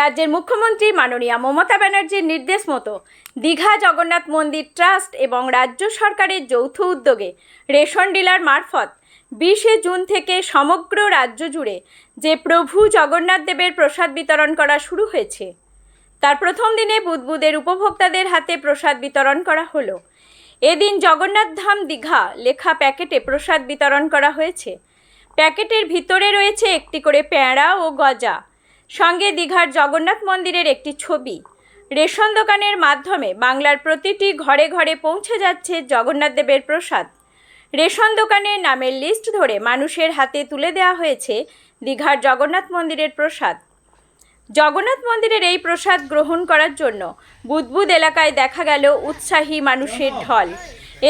রাজ্যের মুখ্যমন্ত্রী মাননীয়া মমতা ব্যানার্জির নির্দেশ মতো দীঘা জগন্নাথ মন্দির ট্রাস্ট এবং রাজ্য সরকারের যৌথ উদ্যোগে রেশন ডিলার মারফত 20শে জুন থেকে সমগ্র রাজ্য জুড়ে যে প্রভু জগন্নাথ দেবের প্রসাদ বিতরণ করা শুরু হয়েছে, তার প্রথম দিনে বুদবুদের উপভোক্তাদের হাতে প্রসাদ বিতরণ করা হলো। এদিন জগন্নাথ ধাম দীঘা লেখা প্যাকেটে প্রসাদ বিতরণ করা হয়েছে। প্যাকেটের ভিতরে রয়েছে একটি করে পেয়ারা ও গজা, সঙ্গে দীঘার জগন্নাথ মন্দিরের একটি ছবি। রেশন দোকানের মাধ্যমে বাংলার প্রতিটি ঘরে ঘরে পৌঁছে যাচ্ছে জগন্নাথ দেবের প্রসাদ। রেশন দোকানের নামের লিস্ট ধরে মানুষের হাতে তুলে দেওয়া হয়েছে দীঘার জগন্নাথ মন্দিরের প্রসাদ। জগন্নাথ মন্দিরের এই প্রসাদ গ্রহণ করার জন্য বুদবুদ এলাকায় দেখা গেল উৎসাহী মানুষের ঢল।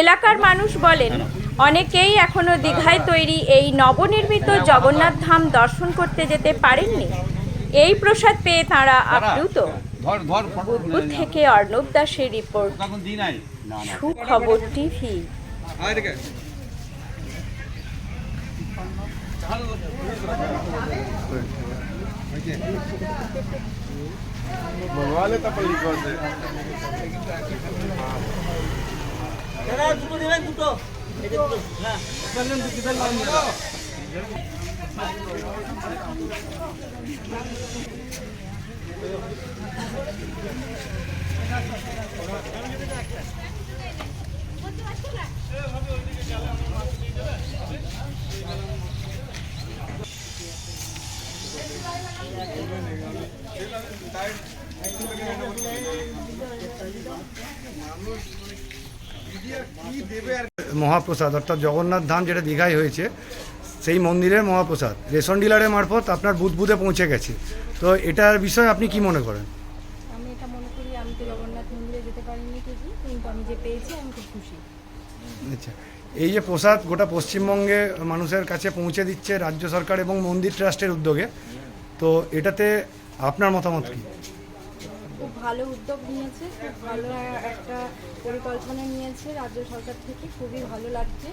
এলাকার মানুষ বলেন, অনেকেই এখনও দীঘায় তৈরি এই নবনির্মিত জগন্নাথ ধাম দর্শন করতে যেতে পারেননি। এই প্রসাদ পেয়ে তাঁরা আপ্লুত। বুদবুদ থেকে অর্ণব দাসের রিপোর্ট, সুখবর টিভি। মহাপ্রসাদ অর্থাৎ জগন্নাথ ধাম যেটা দীঘায় হয়েছে, সেই মন্দিরের মহাপ্রসাদ রেশন ডিলারের মারফত আপনার বুদবুদে পৌঁছে গেছে। তো এটার বিষয়ে আপনি কি মনে করেন? আমি এটা মনে করি, আমি তো জগন্নাথ মন্দিরে যেতে পারিনি ঠিকই, কিন্তু আমি যে পেয়েছি আমি খুব খুশি। আচ্ছা, এই যে প্রসাদ গোটা পশ্চিমবঙ্গে মানুষের কাছে পৌঁছে দিচ্ছে রাজ্য সরকার এবং মন্দির ট্রাস্টের উদ্যোগে, তো এটাতে আপনার মতামত কি? খুব ভালো উদ্যোগ নিয়েছে, খুব ভালো একটা পরিকল্পনা নিয়েছে রাজ্য সরকার থেকে, খুবই ভালো লাগছে।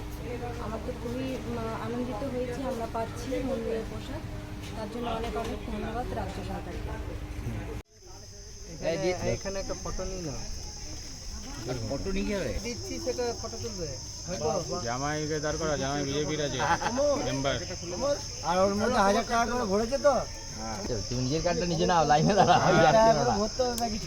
আমার তো খুবই আনন্দিত হয়েছি, আমরা পাচ্ছি মন্দিরের প্রসাদ, তার জন্য অনেক অনেক ধন্যবাদ রাজ্য সরকারকে। এখানে একটা ফটো নিয়ে নাও। ফটো নিয়ে যাবে দিচ্ছি, সেটা ফটো তুলবে। জামাইকে দাঁড় করা, জামাই বিজেপির আছে মেম্বার। আর ওর মধ্যে 1000 টাকা করে ভরেছে তো। তুমি নিজের কার্ডটা নিজে নাও, লাইনে দাঁড়াও। ভরতে হবে নাকি?